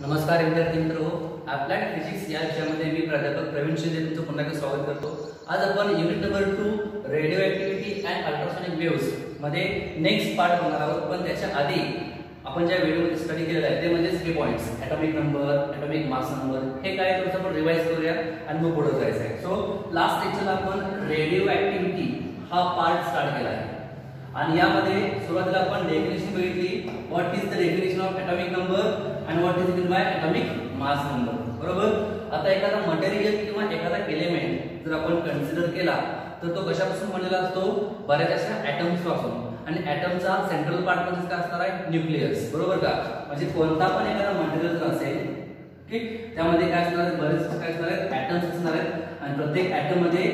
नमस्कार विद्यार्थी मित्र, अप्लाइड फिजिक्स या विषयामध्ये मी प्राध्यापक प्रवीण शिंदे तुमचं पुन्हा एकदा स्वागत करतो। आज आपण unit number 2 radio activity and ultrasonic waves मध्ये नेक्स्ट पार्ट बघणार आहोत। पण त्याच्या आधी आपण ज्या व्हिडिओमध्ये स्टडी केलेला आहे ते म्हणजे 3 points, atomic number, atomic mass number, हे काय थोडंसं आपण रिवाइज करूया आणि मग पुढे जायचं आहे। सो लास्ट लेक्चरला आपण रेडिओ ऍक्टिव्हिटी हा पार्ट स्टार्ट केला आहे आणि यामध्ये सुरुवातीला आपण डेफिनेशन बघितली, what is the definition of atomic number and what is meant by atomic mass number। बरोबर। आता एखादा मटेरियल किंवा एखादा एलिमेंट जर आपण कन्सिडर केला तर तो कशापासून बनलेला असतो, बऱ्याच अशा ॲटम्स पासून। आणि ॲटमचा सेंट्रल पार्ट म्हणजे काय असणार आहे, न्यूक्लियस। बरोबर का? म्हणजे कोणता पण एखादा मटेरियल जर असेल, ठीक, त्यामध्ये काय असणार आहे, बरेच काय असणार आहेत, ॲटम्स असणार आहेत आणि प्रत्येक ॲटम मध्ये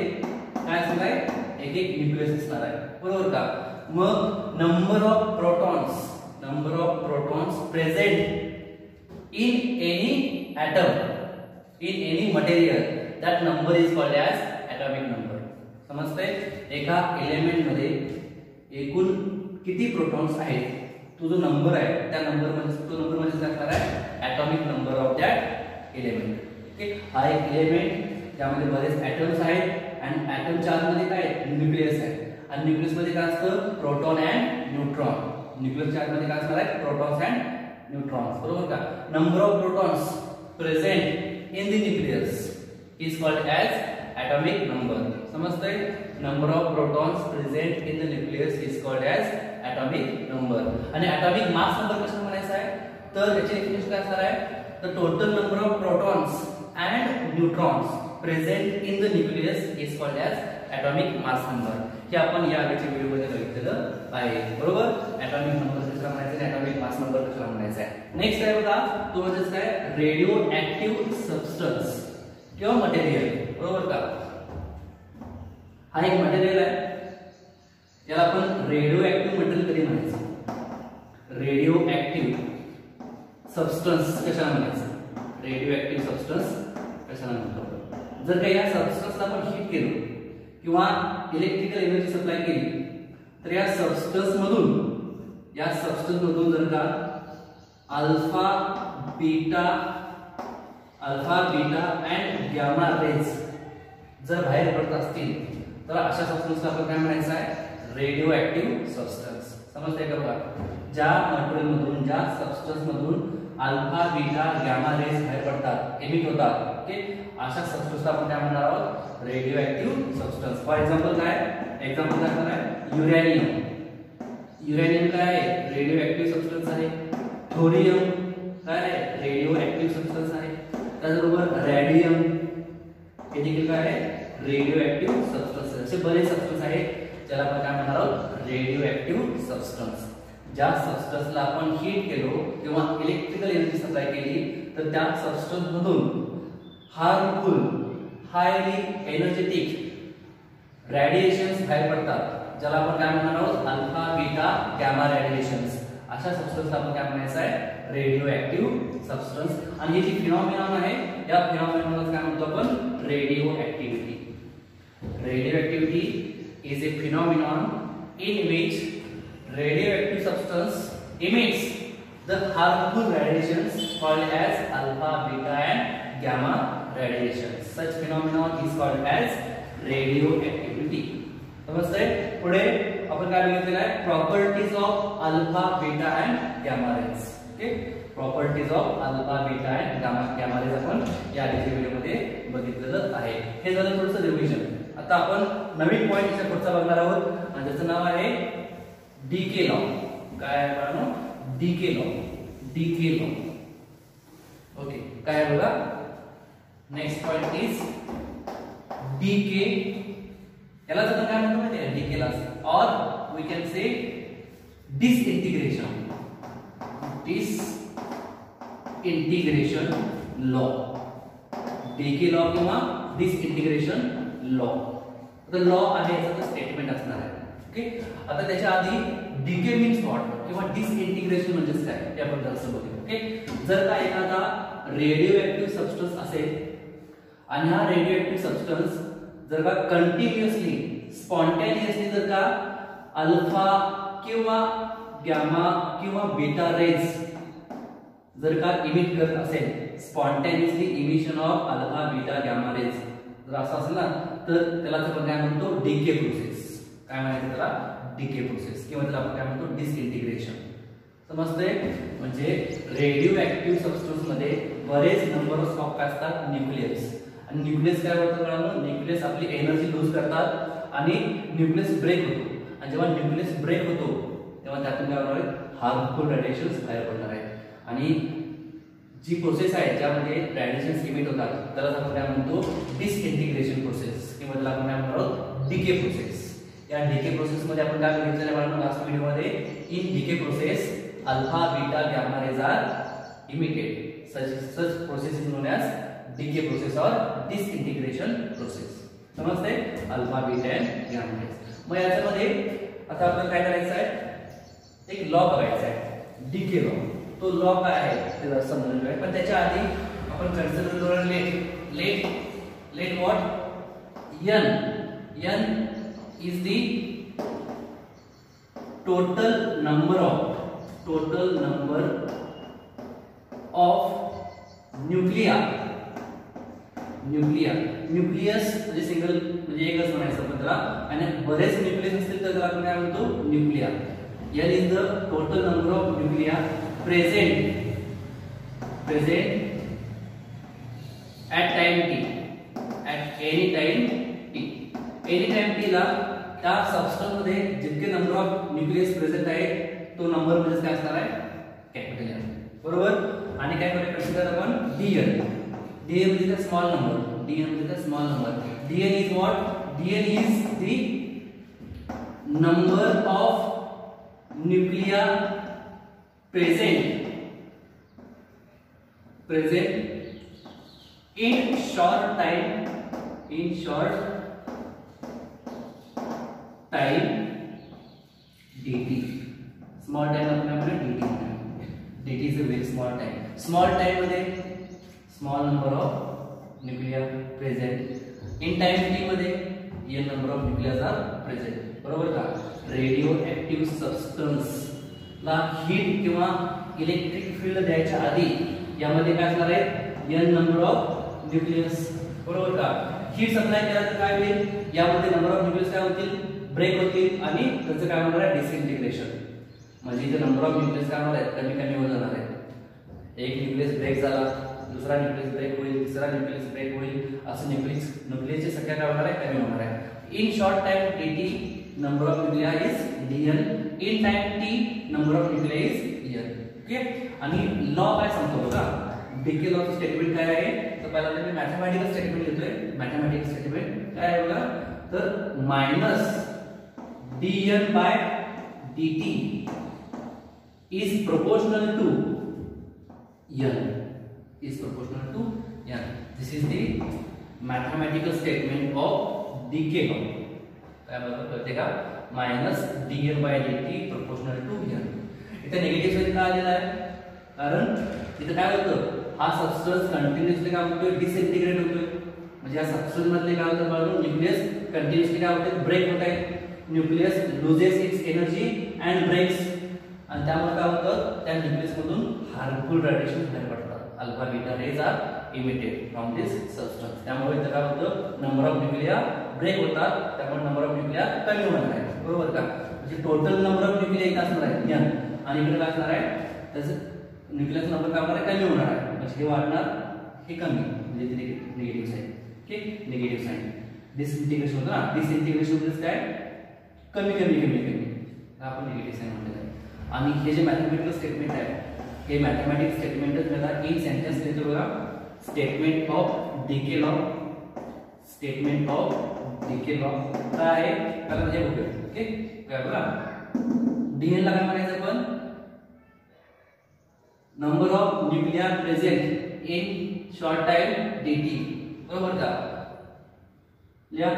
काय असणार आहे, एक एक न्यूक्लियस असणार आहे। बरोबर का? मग number of protons present in any atom, in any material, that number is called as atomic number। समजते? एका एलिमेंट मध्ये एकूण किती प्रोटॉन्स आहेत तो जो नंबर आहे त्या नंबर म्हणजे काय असणार आहे, atomic number of that element. Okay, हा एक एलिमेंट ज्यामध्ये बरेच ॲटम्स आहेत आणि ॲटमच्या आतमध्ये काय न्यूक्लियस आहे आणि न्यूक्लियस मध्ये काय असतं, प्रोटॉन अँड न्यूट्रॉन। न्यूक्लियसच्या आतमध्ये काय असणार आहे, प्रोटॉन्स अँड न्यूट्रॉन्स। बरोबर का? Number of protons present in the nucleus is called as atomic number. समजतंय? Number of protons present in the nucleus is called as atomic number. आणि ॲटॉमिक मास नंबर कशाला म्हणायचा आहे, तर याची डेफिनेशन काय असणार आहे, the total number of protons and neutrons present in the nucleus is called as atomic mass number. हे आपण या आधीच्या व्हिडिओमध्ये बघितलेलं आहे। बरोबर? ॲटॉमिक नंबर कशाला म्हणायचं आहे, ॲटॉमिक मास नंबर कशाला म्हणायचं आहे। नेक्स्ट आहे बघा, तो म्हणजे काय, रेडिओ ऍक्टिव्ह सबस्टन्स किंवा मटेरियल। बरोबर का? हा एक मटेरियल आहे, याला आपण रेडिओ ऍक्टिव्ह मटेरियल कधी म्हणायचं, रेडिओ ऍक्टिव्ह सबस्टन्स कशाला म्हणायचं, रेडिओ ऍक्टिव्ह सबस्टन्स कशाला म्हणतो। जर काही या सबस्टन्सला आपण हीट केलं किंवा इलेक्ट्रिकल एनर्जी सप्लाय केली तर या सबस्टन्स मधून जर का alpha beta and gamma rays जर बाहेर पडत असतील तर अशा सबस्टन्सला आपण काय म्हणायचं आहे, रेडिओ ऍक्टिव्ह सबस्टन्स। समजतंय का? बघा, ज्या मटेरियल मधून, ज्या सबस्टन्स मधून अल्फा बीटा गॅमा रेज बाहेर पडतात, एमिट होतात, ओके, अशा सबस्टन्सला आपण काय म्हणणार आहोत, radio active substance. For example काय असणार आहे, युरेनियम काय आहे, रेडिओ ऍक्टिव्ह सबस्टन्स आहे। थोरियम काय आहे, रेडिओ ऍक्टिव्ह सबस्टन्स आहे। त्याचबरोबर रॅडियम हे देखील काय आहे, रेडिओ ऍक्टिव्ह सबस्टन्स। असे बरेच सबस्टन्स आहेत ज्याला आपण काय म्हणणार आहोत, रेडिओ ऍक्टिव्ह सबस्टन्स। ज्या सबस्टन्सला आपण हीट केलो किंवा इलेक्ट्रिकल एनर्जी सप्लाय केली तर त्या सबस्टन्स मधून हार्मफुल हायली एनर्जेटिक रेडिएशन्स बाहेर पडतात, ज्याला आपण काय म्हणणार आहोत, अल्फा बीटा गॅमा रेडिएशन्स। अशा सबस्टन्सला आपण काय म्हणायचं आहे, रेडिओ ऍक्टिव्ह सबस्टन्स। आणि हे जे फिनॉमिनॉन आहे या फिनॉमिनॉनला काय म्हणतो आपण, radio activity. Radio activity is a phenomenon in which radioactive substance emits the harmful radiations called as alpha, beta and gamma radiations. Such phenomenon is called as radioactivity. समजतंय? पुढे आपण काय बघितलेलं आहे, properties of alpha beta and gamma rays. Okay, properties of alpha beta and gamma rays आपण या आधीच्या व्हिडिओमध्ये बघितलेलं आहे। हे झालं थोडंसं रिव्हिजन। आता आपण नवीन पॉइंट याच्या पुढचा बघणार आहोत आणि त्याचं नाव आहे डीके लॉ। काय आहे बाळांनो, डीके लॉ। ओके, काय आहे बघा, नेक्स्ट पॉइंट इज डीके। याला आपण काय म्हणतो माहिती आहे, decay law, or we can say disintegration law. Decay law किंवा डिसइंटिग्रेशन लॉ। तर लॉ आहे, याचं स्टेटमेंट असणार आहे। ओके, आता त्याच्या आधी डीके मीन्स व्हॉट किंवा डिसइंटिग्रेशन म्हणजे काय ते आपण जरासं बघूया। ओके, जर का एखादा रेडिओ ऍक्टिव्ह सबस्टन्स असेल आणि हा रेडिओ ऍक्टिव्ह सबस्टन्स जर का कंटिन्युअसली स्पॉन्टेनियसली जर का अल्फा किंवा गॅमा किंवा बीटा रेज जर का इमिट करत असेल, spontaneously emission of alpha beta gamma rays जर असं असेल ना, तर त्याला आपण काय म्हणतो, डीके प्रोसेस. काय म्हणायचं त्याला, डीके प्रोसेस, किंवा त्याला आपण काय म्हणतो, डिसइंटिग्रेशन. समजते. म्हणजे रेडिओ ऍक्टिव्ह सबस्टन्स मध्ये बरेच नंबर ऑफ काय असतात, न्यूक्लियस. आणि न्यूक्लियस काय होतं मित्रांनो, न्यूक्लियस आपली एनर्जी लूज करतात आणि न्यूक्लियस ब्रेक होतो. आणि जेव्हा न्यूक्लियस ब्रेक होतो तेव्हा त्यातून काय होणार आहे, हार्मफुल रेडिएशन्स बाहेर पडणार आहेत. आणि जी प्रोसेस आहे ज्यामध्ये रेडिएशन्स इमिट होतात त्याला आपण काय म्हणतो, डिसइंटिग्रेशन प्रोसेस, किंवा त्याला आपण काय म्हणतो, डीके प्रोसेस. या डीके प्रोसेस मध्ये आपण काय बघितलेलं आहे लास्ट व्हिडिओ मध्ये, in decay process alpha beta gamma rays are emitted. such process is known as decay process or disintegration process. समजते, अल्फा बीटा आणि गॅमा रेज. मग याच्यामध्ये आता आपल्याला काय करायचं आहे, एक लॉ बघायचा आहे, डीके लॉ. तो लॉ काय आहे ते जरा समजून घ्या. पण त्याच्या आधी आपण कन्सिडर करूया let what, n is the total number of nucleus म्हणजे सिंगल म्हणजे एकच म्हणायचं आपण त्याला, आणि बरेच न्यूक्लियस असतील तर त्याला आपण काय म्हणतो, Nucleya. n is the total number of nuclei present at time t, at any time t ला त्या सबस्टन्स मध्ये जितके नंबर ऑफ न्यूक्लियस प्रेझेंट आहे तो नंबर म्हणजे काय असणार आहे, कॅपिटल एन. बरोबर. आणि काय करूया, कन्सिडर आपण dn. dn म्हणजे the small number, dn is what, dn is the number of nuclei present in short time dt. Small time आपण dt is a very small time. Small time मध्ये small number of nuclei present, in time t मध्ये n number of nucleus are present. बरोबर का. Radioactive substance ला heat किंवा electric field द्यायच्या आधी यामध्ये काय असणार आहे, n नंबर ऑफ न्यूक्लियस. बरोबर का. हीट सप्लाय केला तर काय होईल, यामध्ये नंबर ऑफ न्यूक्लियस काय होतील, ब्रेक होतील, आणि त्याचं काय होणार आहे, डिसइंटिग्रेशन. म्हणजे इथे नंबर ऑफ न्यूक्लियस काय होणार आहेत, कमी होत जाणार आहे. एक न्यूक्लियस ब्रेक झाला, दुसरा न्यूक्लियस ब्रेक होईल, तिसरा न्यूक्लियस ब्रेक होईल, असं न्यूक्लियसची संख्या काय होणार आहे, कमी होणार आहे. In short time dt number of nuclei is dn, in time t number of nuclei is n. Okay. आणि लॉ काय सांगतो बघा, डीके लॉ चं स्टेटमेंट काय आहे, तर पहिला मी मॅथमॅटिकल स्टेटमेंट लिहितोय. मॅथमॅटिकल स्टेटमेंट काय आहे बघा, तर minus dn by dt is proportional to n, this is the mathematical statement of decay law. काय बघा कळते का, minus dn by dt proportional to n. इथे निगेटिव्ह साइन का आलेला आहे, कारण इथे काय होतं, हा सबस्टन्स कंटिन्युअसली काय होतोय, डिसइंटिग्रेट होतोय. म्हणजे या सबस्टन्स मधले काय होतं बाळगून, न्यूक्लियस कंटिन्युअसली काय होते, ब्रेक होत आहे. Nucleus loses its energy and breaks, आणि त्यामुळे काय होतं, त्या न्यूक्लियस मधून हार्मफुल रेडिएशन बाहेर पडतात. Alpha beta rays are emitted from this substance. त्यामुळे इथे काय होतं, नंबर ऑफ न्यूक्लिया ब्रेक होतात, त्यामुळे नंबर ऑफ न्यूक्लिया कमी होणार आहे. बरोबर का. म्हणजे टोटल नंबर ऑफ न्यूक्लिया इथे असणार आहे n, आणि इकडे काय असणार आहे, त्याचं न्यूक्लियस नंबर काय होणार आहे, कमी होणार आहे. म्हणजे हे वाढणार, हे कमी, म्हणजे negative sign. Okay. Negative sign disintegration होतं ना, डिसइंटिग्रेशन म्हणजे काय, कमी आपण निगेटिव्ह साइन म्हणतो. आणि हे जे मॅथमॅटिकल स्टेटमेंट आहे, हे मॅथमॅटिक्स स्टेटमेंटच मला इन सेंटेन्स लिहितो बघा. स्टेटमेंट ऑफ डीके लॉ, काय आहे कारण हे बघूया. ओके. काय बघा, डीएन ला काय म्हणायचं आपण, number of nuclei present in short time dt. बरोबर का. लिहा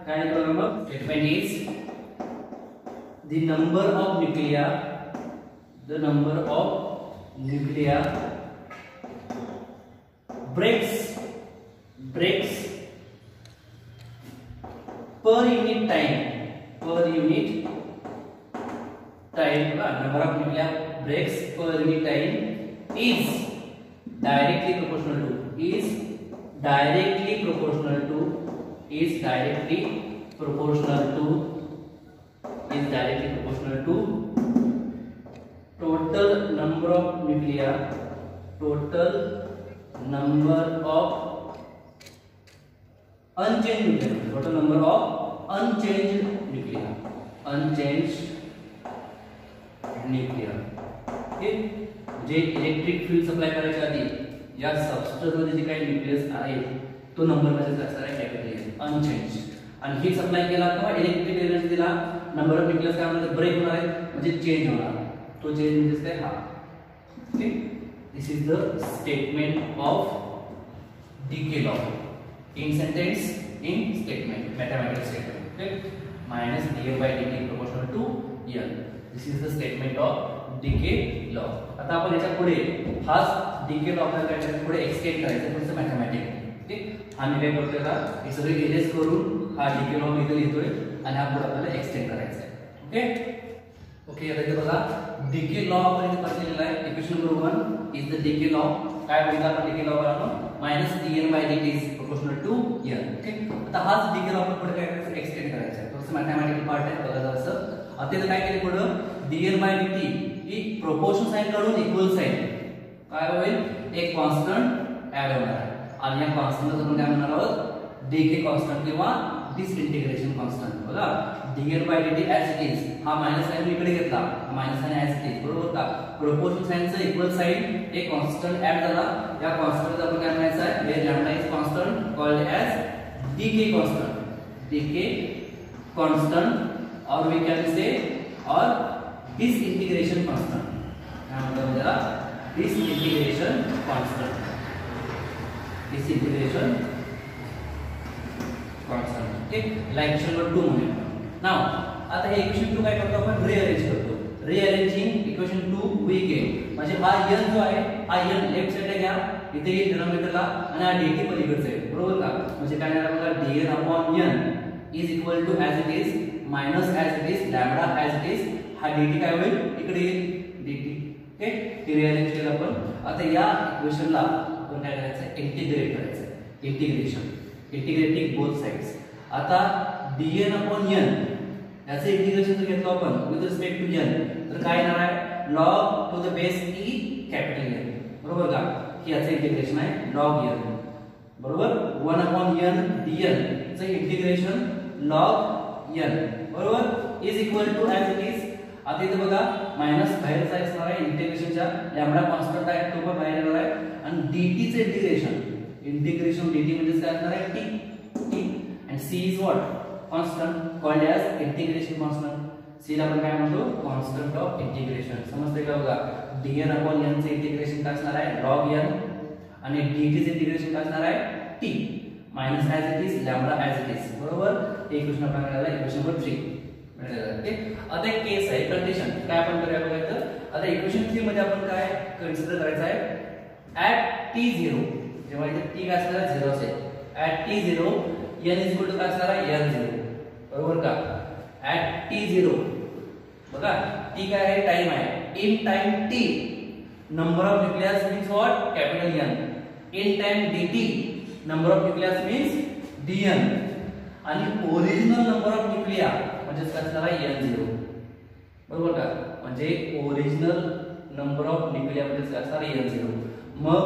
काय बघा, statement is the number of nuclei breaks per unit time, number of nuclei breaks per unit time is directly proportional to is directly proportional to total number of nuclei unchanged nuclei. Okay, जे electric field supply करायच्या आधी या substance मध्ये जे काही nucleus आहे तो number मध्ये असणार आहे कॅपिटल एन, अनचेंज. आणि ही सप्लाय केला किंवा इलेक्ट्रिक एनर्जी दिला, नंबर ऑफ न्यूक्लियस काय म्हणतात ब्रेक होणार आहे म्हणजे चेंज होणार. तो चेंज म्हणजे काय हा. Okay, this is the statement of decay law in sentence, in statement, mathematical statement. Okay, minus df by dt proportional to n. This is the statement of decay law. आता आपण याच्या पुढे हाच डीके लॉ आपल्याला काय करायचं, पुढे extend करायचं थोडंसं मॅथमॅटिक. ओके, आम्ही काय करतोय का हे सगळे इरेज करून हा डीके लॉ इथे लिहितोय आणि हा पुढे आपल्याला एक्सटेंड करायचा आहे. ओके ओके, आता इथे बघा डीके लॉ आपण इथे पाहिलेला आहे. Equation number 1 is the decay law. काय बघितलं आपण डीके लॉ करायला minus dn by dt is proportional to n. Okay, आता हाच डीके लॉ आपण पुढे काय करायचं, एक्सटेंड करायचा आहे. थोडंसं मॅथमॅटिकल पार्ट आहे बघा जरासं. आता इथे काय केलं पुढे dn by dt ही प्रोपोर्शन साइन काढून इक्वल साइन काय होईल, एक कॉन्स्टंट ऍड होणार आहे आणि या कॉन्स्टंटला आपण काय म्हणणार आहोत, डीके कॉन्स्टंट किंवा डिसइंटिग्रेशन कॉन्स्टंट. बघा dn by dt as it is, हा मायनस साइन इकडे घेतला, minus sign as it is, बरोबर का. प्रोपोर्शन साइनचा इक्वल साइन एक कॉन्स्टंट ऍड झाला, या कॉन्स्टंटचा आपण काय म्हणायचं आहे, where lambda is constant called as decay constant or we can say or disintegration constant. क्या मतलब जरा disintegration constant okay, like equation number 2 मध्ये. नाउ आता हे इक्वेशन 2 काय करतो आपण, रिअरेंज करतो. रिअरेंजिंग इक्वेशन 2 वी गेट म्हणजे हा n जो आहे हा n लेफ्ट साइडला घ्या, इथे येईल डिनॉमिनेटरला आणि हा dt पलीकडचा आहे, बरोबर का. म्हणजे काय येणार बघा, dn upon n is equal to as it is minus as it is lambda as it is. हा dt काय होईल, इकडे येईल dt. ओके, हे रिअरेंज केलं आपण. आता या इक्वेशनला आपण काय करायचं, इंटिग्रेट करायचं, इंटिग्रेटिंग बोथ साइड्स. आता dn upon n याचे इंटिग्रेशन जर घेतलं आपण विथ रिस्पेक्ट टू n तर काय येणार आहे, log to the base e capital n, बरोबर का. ही याचे इंटिग्रेशन आहे log n, बरोबर. 1 upon n dn चे इंटिग्रेशन log n, बरोबर, is equal to as it is. आता इथे बघा मायनस बाहेरचा असणार आहे इंटिग्रेशनच्या, लॅम्बडा कॉन्स्टंट आहे तो पण बाहेर येणार आहे आणि dt चे इंटिग्रेशन dt म्हणजे काय असणार आहे, t and c is what, constant called as integration constant. c ला आपण काय म्हणतो, constant of integration. समजते का बघा, dn upon n चे इंटिग्रेशन काय असणार आहे log n आणि dt चे इंटिग्रेशन काय असणार आहे t minus as it is lambda as it is, बरोबर. हे इक्वेशन आपण मिळालं, इक्वेशन नंबर 3 मिळालं. ओके, आता एक केस आहे, कंडिशन काय आपण करूया बघायचं. आता इक्वेशन 3 मध्ये आपण काय कन्सिडर करायचं आहे, ऍट t0 जेव्हा इथे t काय असणार आहे 0 असेल, at t0 n is equal to काय असणार आहे n0, बरोबर का. ऍट t0 बघा t काय आहे, टाइम आहे. In time t number of nucleus means what, capital n. In time dt number of nucleus means dn आणि ओरिजिनल नंबर ऑफ न्यूक्लिया म्हणजे काय असणार आहे n0, बरोबर का. म्हणजे ओरिजिनल नंबर ऑफ न्यूक्लिया म्हणजे काय असणार आहे n0. मग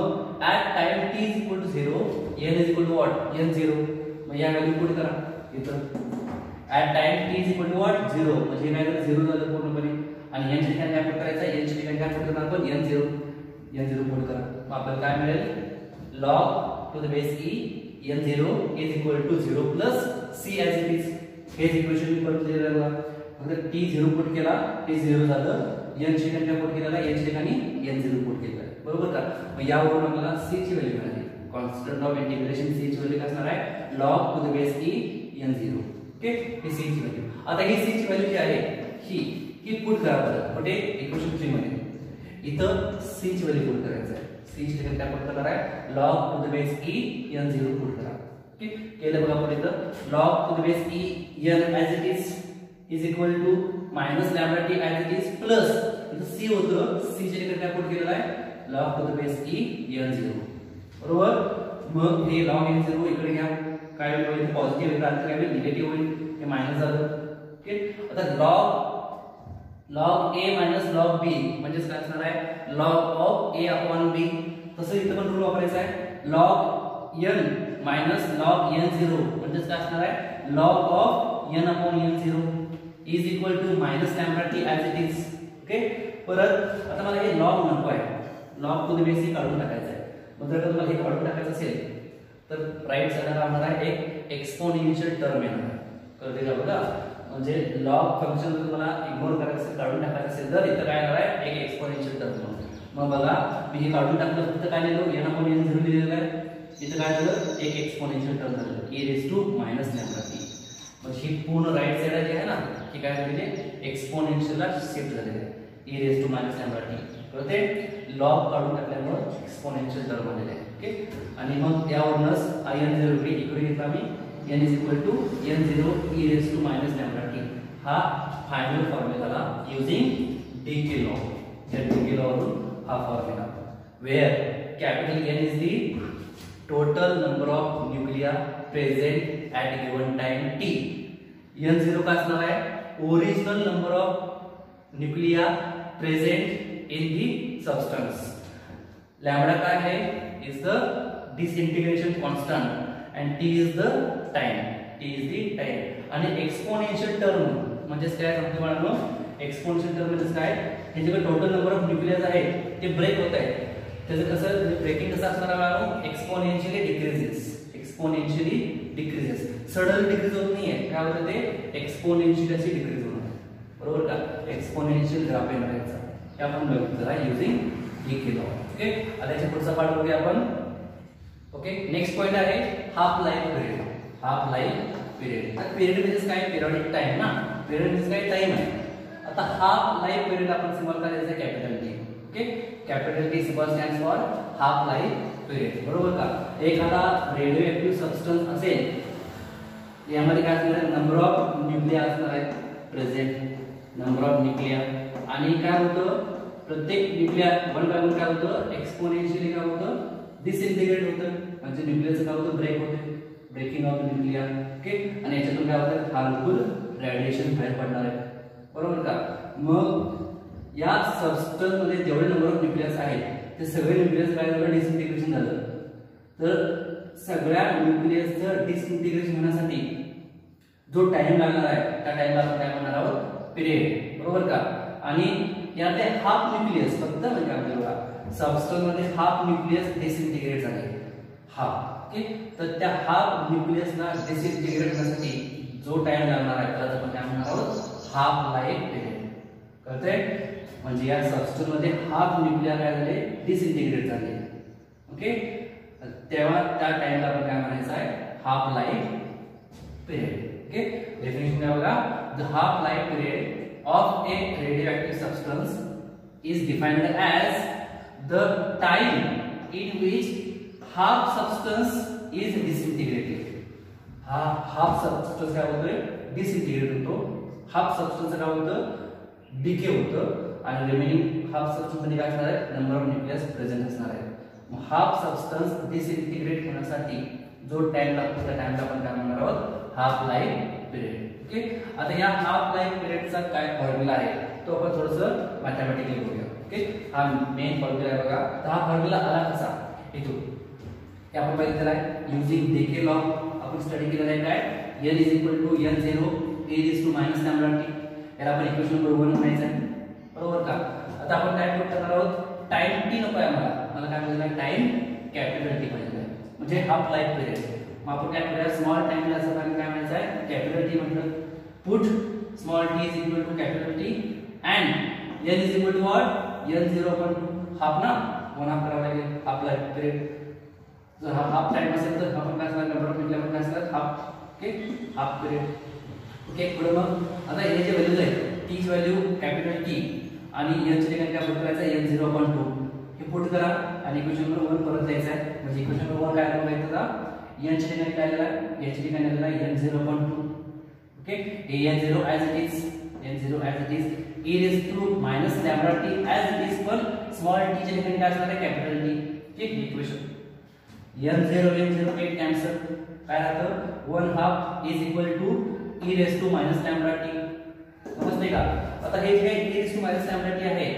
at time t is equal to 0 n is equal to what, n0. मग या व्हॅल्यू पुट करा इथं. At time t is equal to what 0 म्हणजे काय झालं 0 झालं पूर्णपणे. आणि n च्या ठिकाणी काय पुट करायचं, n च्या ठिकाणी काय पुट करणार आपण n0 पुट करा. मग आपल्याला काय मिळेल, log to the base e n0 is equal to 0 plus c as it is. हेच इक्वेशन मी परत लिहिलेलं आहे बघा. फक्त t0 पुट केला ते 0 झालं, n च्या ठिकाणी काय पुट केलेला, n च्या ठिकाणी n0 पुट केलेला आहे, बरोबर का. मग यावरून आपल्याला c ची व्हॅल्यू मिळाली, कॉन्स्टंट ऑफ इंटिग्रेशन c ची व्हॅल्यू काय असणार आहे, log to the base e n0. Okay, he c ची व्हॅल्यू. आता ही c ची व्हॅल्यू जी आहे ही पुट करा बरं कुठे, इक्वेशन 3 मध्ये. इथं c ची व्हॅल्यू पुट करायचं आहे. c ची व्हॅल्यू काय पुट करणार आहे, log to the base e n0 put करा. ओके, केलं बघा आपण इथं log to the base e n as it is equal to minus lambda t as it is plus इथं c होतं, c च्या ठिकाणी काय पुट केलेलं आहे log to the base E n0 बरोबर. मग हे लॉग n0 इकडे घ्या, काय होईल पॉझिटिव्ह इकडे आलं तर काय होईल निगेटिव्ह होईल, हे मायनस झालं. ओके. आता log a minus log b म्हणजे काय असणार आहे log of a upon b. तसं इथं पण रूल वापरायचा आहे. Log n minus log n0 म्हणजे काय असणार आहे log of n upon n0 is equal to minus lambda t as it is. Okay. परत आता मला हे लॉग नको आहे, लॉग टू द बेस ही काढून टाकायचं आहे. मग जर तुम्हाला हे काढून टाकायचं असेल तर राईट साइडला राहणार आहे एक एक्सपोनेन्शियल टर्म येणार. कळते का बघा. म्हणजे लॉग फंक्शन जर तुम्हाला इग्नोर करायचं असेल, काढून टाकायचं असेल तर इथं काय येणार आहे एक एक्सपोनेन्शियल टर्म. मग बघा मी हे काढून टाकलं, फक्त काय लिहिलं n अपॉन n0 लिहिलेलं आहे. इथं काय झालं एक एक्सपोनेन्शियल टर्म झालं e raise to minus lambda t. मग ही पूर्ण राईट साइड जी आहे ना ही काय झालेली एक्सपोनेन्शियलला शिफ्ट झालेली आहे e raise to minus lambda t. कळते. लॉग काढून टाकल्यामुळे एक्सपोनेन्शियल टर्म आलेले आहे. ओके. आणि मग यावरूनच n0 इकडे घेतला मी n is equal to n0 e raise to minus lambda t. हा final formula using decay law. या डीके लॉ वरून हा formula where capital N is the total number of nuclei present at given time t. n0 का असणार आहे original number of nuclei present in the substance. Lambda काय आहे is the disintegration constant and t is the time. t is the time. आणि exponential term म्हणजे काय सांगतो बाळांनो एक्सपोनेन्शियल टर्म म्हणजे काय हे जे टोटल नंबर ऑफ न्यूक्लियस आहे ते ब्रेक होत आहे. त्याचं कसं ब्रेकिंग कसं असणार बाळांनो exponentially decreases. Exponentially decreases. Sudden decrease होत नाहीये. काय होतं ते एक्सपोनेन्शियली अशी डिक्रीज होणार. बरोबर का. एक्सपोनेन्शियल ग्राफ येणार याचा. हे आपण बघितलं युजिंग डीके लॉ. ओके. आता याचा पुढचा पार्ट बघूया आपण. ओके. नेक्स्ट पॉइंट आहे half life period. Half life period. Period म्हणजे काय पिरियडिक टाइम ना. पिरियड म्हणजे काय टाइम आहे. आता हाफ लाईफ पिरियड आपण सिंबल करायचं capital T. Okay. Capital T symbol stands for half life period. बरोबर का. एखादा रेडिओ ऍक्टिव्ह सबस्टन्स असेल यामध्ये काय असणार नंबर ऑफ न्यूक्लिया असणार आहे प्रेझेंट. नंबर ऑफ न्यूक्लिया आणि काय होतं प्रत्येक न्यूक्लिया वन बाय वन काय होतं एक्सपोनेन्शियली काय होतं डिसइंटिग्रेट होतं. म्हणजे न्यूक्लियसचं काय होतं ब्रेक होते. Breaking of nuclei. ओके. आणि याच्यातून काय होतं हार्मफुल रेडिएशन बाहेर पडणार आहे. बरोबर का. मग या सबस्टन्स मध्ये जेवढे नंबर ऑफ न्यूक्लियस आहेत ते सगळे न्यूक्लियस काय झालं डिसइंटिग्रेशन झालं. तर सगळ्या न्यूक्लियसचं डिसइंटिग्रेशन होण्यासाठी जो टाइम लागणार आहे त्या टाइमला आपण काय म्हणणार आहोत पिरियड. बरोबर का. आणि यातले हाफ न्यूक्लियस फक्त म्हणजे आपल्याला सबस्टन्स मध्ये हाफ न्यूक्लियस डिसइंटिग्रेट झाले. हाफ. ओके. तर त्या हाफ न्यूक्लियसला डिसइंटिग्रेट होण्यासाठी जो टाइम लागणार आहे त्याला आपण काय म्हणणार आहोत हाफ लाईफ पिरियड. कळतंय. म्हणजे या सबस्टन्स मध्ये हाफ न्यूक्लिया काय झाले डिसइंटिग्रेट झाले. ओके. तेव्हा त्या टाइमला आपण काय म्हणायचं आहे half life period. Okay. Definition काय बघा the half life period of a radioactive substance is defined as the time in which half substance is disintegrated. half substance काय होतोय डिसइंटिग्रेट होतो. हाफ सबस्टन्स काय होतं डिके होतं आणि रिमेनिंग हाफ सबस्टन्स मध्ये काय असणार आहे नंबर ऑफ न्यूक्लियस प्रेझेंट असणार आहे. मग हाफ सबस्टन्स डिसइंटिग्रेट होण्यासाठी जो टाइम लागतो त्या टाइमला आपण काय म्हणणार आहोत हाफ लाईफ पिरियड. ओके. आता या हाफ लाईफ पिरियडचा काय फॉर्म्युला आहे तो आपण थोडंसं मॅथमॅटिकली बघूया. ओके. हा मेन फॉर्म्युला आहे बघा. तर हा फॉर्म्युला आला कसा इथून हे आपण बघितलेला आहे युजिंग डीके लॉ. आपण स्टडी केलेला आहे काय n is equal to n0 e raise to minus lambda t. याला आपण इक्वेशन नंबर 1 म्हणायचं आहे. बरोबर का. आता आपण काय करणार आहोत टाइम टी नको आहे मला काय म्हणायचं आहे टाइम कॅपिटल टी पाहिजे म्हणजे हाफ लाईफ पिरियड. मग आपण काय करूया स्मॉल टाइमला असं काय म्हणायचं आहे कॅपिटल टी म्हटलं. Put small t is equal to capital T and n is equal to what n0 पण हाफ ना 1 हाफ करावं लागेल हाफ लाईफ पिरियड. जर हा हाफ टाइम असेल तर आपण काय असणार नंबर ऑफ न्यूक्लिया पण काय असणार half. Okay. Half period. Okay. पुढे मग आता हे जे व्हॅल्यूज आहेत टी ची व्हॅल्यू कॅपिटल टी आणि n च्या ठिकाणी काय पुट करायचं n0.2 हे पुट करा आणि इक्वेशन नंबर 1 परत द्यायचं आहे. म्हणजे इक्वेशन नंबर 1 काय बघायचं का n च्या ठिकाणी काय आलेला आहे याच्या ठिकाणी आलेला आहे n0.2. Okay. n0 as it is n0 as it is e raised to minus lambda t as it is, पण स्मॉल t च्या ठिकाणी काय असणार आहे कॅपिटल T. ठीक, इक्वेशन n0 8 कॅन्सल, काय राहतं 1/2 is equal to e raised to minus lambda t. समजते का? आता हे जे e raised to minus lambda t आहे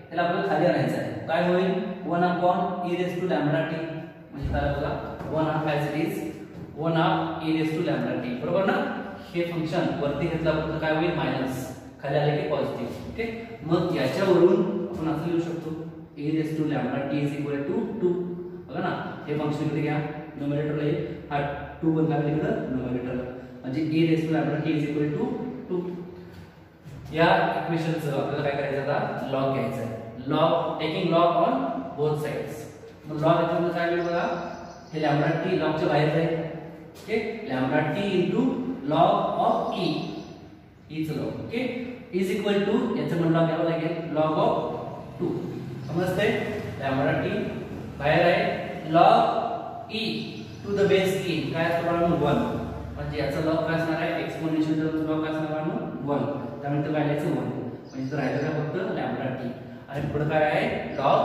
त्याला आपल्याला खाली आणायचं आहे. काय होईल 1/e raised to lambda t, म्हणजे काय बघा 1/2 as it is 1/2 e raised to lambda t, बरोबर ना. हे फंक्शन वरती घेतल्यावर काय होईल मायनस, खाली आले की पॉझिटिव्ह. ओके, मग याच्यावरून आपण असं लिहू शकतो e raised to lambda t is equal to 2. बघा ना, हे फंक्शन इकडे घ्या, न्यूमरेटरला येईल, हा 2 बनला इकडे न्यूमरेटरला, म्हणजे e raised to lambda t is equal to 2. या इक्वेशनचं आपल्याला काय करायचं आता लॉग घ्यायचा आहे. Log, taking log on both sides. मग लॉग याच्यामध्ये काय होईल बघा, हे लॅम्बडा t लॉगच्या बाहेर जाईल. Okay, lambda t into log of e, चं log. Okay, is equal to याचं पण लॉग घ्यावं लागेल लॉग ऑफ 2. समजते? लॅम्बडा t बाहेर आहे, log e to the base e काय असणार 1, म्हणजे याचा लॉग काय असणार आहे एक्सपोनेन्शियल टर्मचा लॉग काय असणार 1, त्यानंतर काय लिहायचं 1, म्हणजे राहिलं काय फक्त लॅम्बडा t. आणि पुढे काय आहे लॉग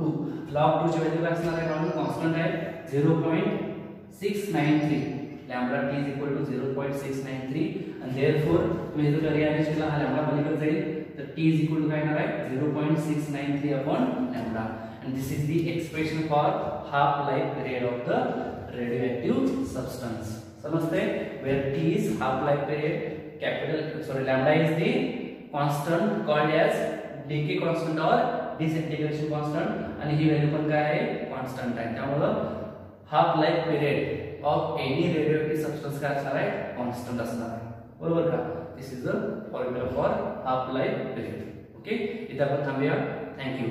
2. लॉग 2 ची व्हॅल्यू काय असणार आहे कॉन्स्टंट आहे 0.693. Lambda t is equal to 0.693 and therefore तुम्ही जर रिअलाइज केला हा लॅम्बडा पलीकडे जाईल तर t is equal to काय येणार आहे 0.693 upon lambda, and this is the expression for half life period of the radioactive substance. समजते? where t is half life period, lambda is the constant called as decay constant or disintegration constant, आणि ही value पण काय आहे constant आहे. त्यामुळे half life period of any radioactive substance काय असणार आहे कॉन्स्टंट असणार आहे, बरोबर का. This is the formula for half life period. Okay, इथे आपण थांबूया. थँक्यू.